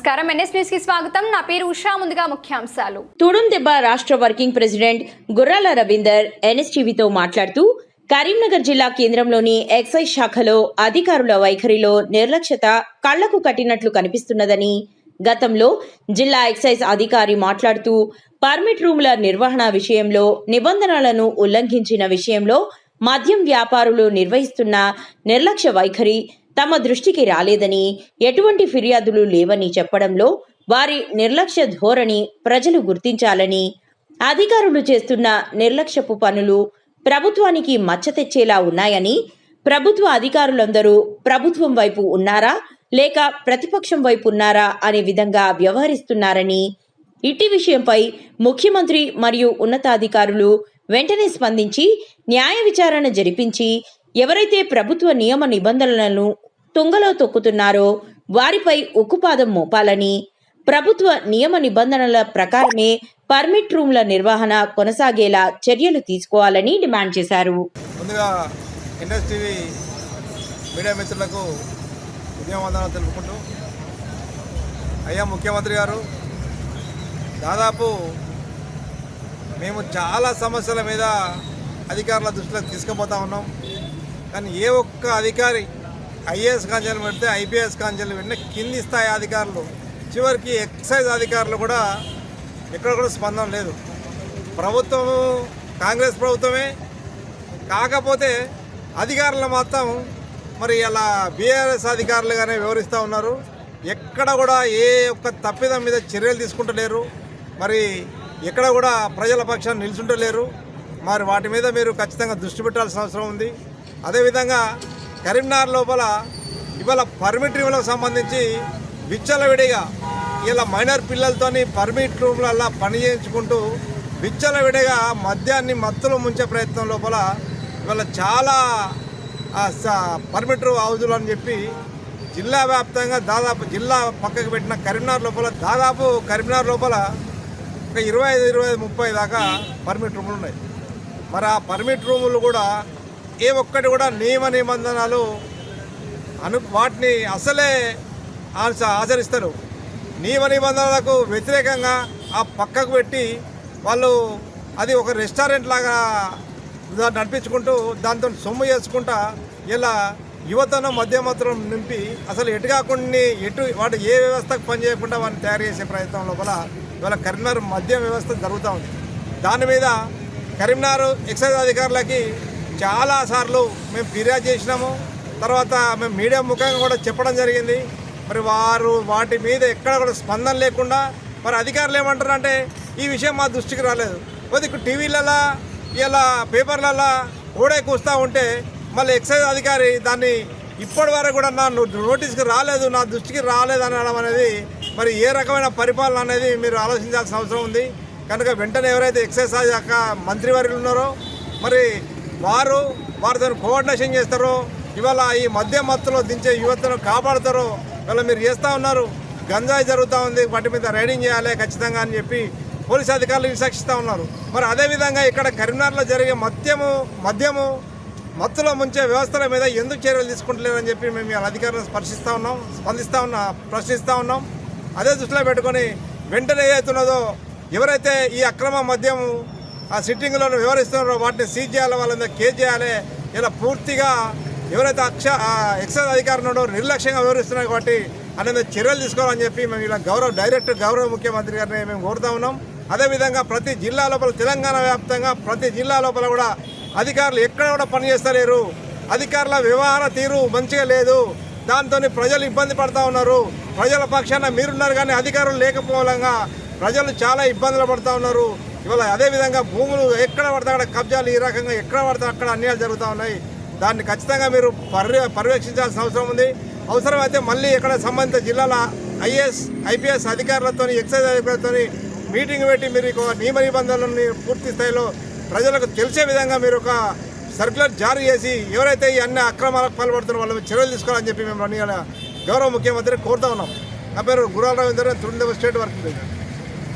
నమస్కారం NS news కి స్వాగతం. నా పేరు ఉషా. ముందుగా ముఖ్యాంశాలు. తుడుందెబ్బ రాష్ట్ర వర్కింగ్ ప్రెసిడెంట్ గుర్రాల రవీందర్ ఎన్ఎస్టీవీతో మాట్లాడుతూ కరీంనగర్ జిల్లా కేంద్రంలోని ఎక్సైజ్ శాఖలో అధికారుల వైఖరిలో నిర్లక్ష్యత కళ్లకు కట్టినట్లు కనిపిస్తున్నదని, గతంలో జిల్లా ఎక్సైజ్ అధికారి మాట్లాడుతూ పర్మిట్ రూముల నిర్వహణ విషయంలో నిబంధనలను ఉల్లంఘించిన విషయంలో మద్యం వ్యాపారులు నిర్వహిస్తున్న నిర్లక్ష్య వైఖరి తమ దృష్టికి రాలేదని, ఎటువంటి ఫిర్యాదులు లేవని చెప్పడంలో వారి నిర్లక్ష్య ధోరణి ప్రజలు గుర్తించాలని, అధికారులు చేస్తున్న నిర్లక్ష్యపు పనులు ప్రభుత్వానికి మచ్చ తెచ్చేలా ఉన్నాయని, ప్రభుత్వ అధికారులందరూ ప్రభుత్వం వైపు ఉన్నారా లేక ప్రతిపక్షం వైపు ఉన్నారా అనే విధంగా వ్యవహరిస్తున్నారని, ఇట్టి విషయంపై ముఖ్యమంత్రి మరియు ఉన్నతాధికారులు వెంటనే స్పందించి న్యాయ విచారణ జరిపించి ఎవరైతే ప్రభుత్వ నియమ నిబంధనలను తుంగలో తొక్కుతున్నారో వారిపై ఉక్కుపాదం మోపాలని, ప్రభుత్వ నియమ నిబంధనల ప్రకారమే పర్మిట్ రూమ్ల నిర్వహణ కొనసాగేలా చర్యలు తీసుకోవాలని డిమాండ్ చేశారు. ముందుగా ఎన్ఎస్టీవీ మీడియా మిత్రులకు ఉద్యమవందనాలు తెలుపుకుంటూ, అయ్యా ముఖ్యమంత్రి గారు, దాదాపు మేము చాలా సమస్యల మీద అధికారుల దృష్టిలోకి తీసుకుపోతా ఉన్నాం. కానీ ఏ ఒక్క అధికారి ఐఏఎస్ కాంచెలు పెడితే ఐపీఎస్ కాంచెలు పెట్టిన కింది స్థాయి అధికారులు, చివరికి ఎక్సైజ్ అధికారులు కూడా ఎక్కడ కూడా స్పందన లేదు. ప్రభుత్వము కాంగ్రెస్ ప్రభుత్వమే, కాకపోతే అధికారులు మాత్రం మరి అలా బీఆర్ఎస్ అధికారులుగానే వివరిస్తూ ఉన్నారు. ఎక్కడ కూడా ఏ ఒక్క తప్పిదం మీద చర్యలు తీసుకుంటలేరు, మరి ఎక్కడ కూడా ప్రజల పక్షాన్ని నిల్చుంటలేరు. మరి వాటి మీద మీరు ఖచ్చితంగా దృష్టి పెట్టాల్సిన అవసరం ఉంది. అదేవిధంగా కరీంనగర్ లోపల ఇవాళ పర్మిట్ రూమ్లకు సంబంధించి విచ్చలవిడిగా ఇలా మైనర్ పిల్లలతోని పర్మిట్ రూమ్లల్లో పని చేయించుకుంటూ విచ్చలవిడిగా మద్యాన్ని మత్తులో ముంచే ప్రయత్నం లోపల ఇవాళ చాలా పర్మిట్ హౌజులు అని చెప్పి జిల్లా వ్యాప్తంగా దాదాపు జిల్లా పక్కకు పెట్టిన కరీంనగర్ లోపల దాదాపు కరీంనగర్ లోపల ఒక 25-30 దాకా పర్మిట్ రూములు ఉన్నాయి. మరి ఆ పర్మిట్ రూములు కూడా ఏ ఒక్కటి కూడా నియమ నిబంధనలు వాటిని అసలే ఆచరిస్తారు. నియమ నిబంధనలకు వ్యతిరేకంగా ఆ పక్కకు పెట్టి వాళ్ళు అది ఒక రెస్టారెంట్ లాగా నడిపించుకుంటూ దాంతో సొమ్ము చేసుకుంటా ఇలా యువతను మధ్యమత్రం నింపి అసలు ఎటు కాకుండా వాడు ఏ వ్యవస్థకు పనిచేయకుండా వాడిని తయారు చేసే ప్రయత్నం లోపల ఇవాళ కరీంనగర్ మద్యం వ్యవస్థ జరుగుతూ ఉంది. దాని మీద కరీంనగర్ ఎక్సైజ్ అధికారులకి చాలాసార్లు మేము ఫిర్యాదు చేసినాము. తర్వాత మేము మీడియా ముఖంగా కూడా చెప్పడం జరిగింది. మరి వారు వాటి మీద ఎక్కడ కూడా స్పందన లేకుండా మరి అధికారులు ఏమంటారు అంటే ఈ విషయం మా దృష్టికి రాలేదు. కొద్దిగా టీవీలలో ఇలా పేపర్లలో ఓడే కూస్తూ ఉంటే మళ్ళీ ఎక్సైజ్ అధికారి దాన్ని ఇప్పటి వరకు కూడా నా నోటీస్కి రాలేదు, నా దృష్టికి రాలేదు అనడం అనేది మరి ఏ రకమైన పరిపాలన అనేది మీరు ఆలోచించాల్సిన అవసరం ఉంది. కనుక వెంటనే ఎవరైతే ఎక్సైజ్ శాఖ మంత్రివర్యులు ఉన్నారో మరి వారితో కోఆర్డినేషన్ చేస్తారో, ఇవాళ ఈ మద్యం మత్తులో దించే యువతను కాపాడుతారో ఇవాళ మీరు చేస్తూ ఉన్నారు. గంజాయి జరుగుతూ ఉంది, వాటి మీద రైడింగ్ చేయాలి ఖచ్చితంగా అని చెప్పి పోలీసు అధికారులు విశాఖిస్తూ ఉన్నారు. మరి అదేవిధంగా ఇక్కడ కరీంనగర్లో జరిగే మద్యము మత్తులో ముంచే వ్యవస్థల మీద ఎందుకు చర్యలు తీసుకుంటలేరని చెప్పి మేము అధికారులను ప్రశ్నిస్తూ ఉన్నాం. అదే దృష్టిలో పెట్టుకొని వెంటనే ఏదైతున్నదో ఎవరైతే ఈ అక్రమ మద్యం ఆ సిట్టింగ్లో వ్యవహరిస్తున్నారో వాటిని సీజ్ చేయాలి, వాళ్ళ మీద కేసు చేయాలి. ఇలా పూర్తిగా ఎవరైతే ఎక్సైజ్ అధికారులు నిర్లక్ష్యంగా వ్యవహరిస్తున్నారు కాబట్టి అనేది చర్యలు తీసుకోవాలని చెప్పి మేము ఇలా గౌరవ ముఖ్యమంత్రి గారిని మేము కోరుతా ఉన్నాం. అదేవిధంగా ప్రతి జిల్లా లోపల తెలంగాణ వ్యాప్తంగా ప్రతి జిల్లా లోపల కూడా అధికారులు ఎక్కడ కూడా పనిచేస్తలేరు. అధికారుల వ్యవహార తీరు మంచిగా లేదు. దాంతో ప్రజలు ఇబ్బంది పడుతూ ఉన్నారు. ప్రజల పక్షాన మీరున్నారు కానీ అధికారులు లేకపోవడంగా ప్రజలు చాలా ఇబ్బందులు పడుతూ ఉన్నారు. ఇవాళ అదేవిధంగా భూములు ఎక్కడ పడితే అక్కడ కబ్జాలు ఈ రకంగా ఎక్కడ పడితే అక్కడ అన్యాయాలు జరుగుతూ ఉన్నాయి. దాన్ని ఖచ్చితంగా మీరు పర్యవేక్షించాల్సిన అవసరం ఉంది. అవసరమైతే మళ్ళీ ఇక్కడ సంబంధిత జిల్లాల ఐపీఎస్ అధికారులతో ఎక్సైజ్ అధికారులతో మీటింగ్ పెట్టి మీరు నియమ నిబంధనలను పూర్తి స్థాయిలో ప్రజలకు తెలిసే విధంగా మీరు ఒక సర్క్యులర్ జారీ చేసి ఎవరైతే ఈ అన్ని అక్రమాలకు పాల్పడుతున్నారో వాళ్ళ మీద చర్యలు తీసుకోవాలని చెప్పి మేము గౌరవ ముఖ్యమంత్రి కోరుతా ఉన్నాం. నా పేరు గుర్రాల Ravinder, Tudumdebba state working president.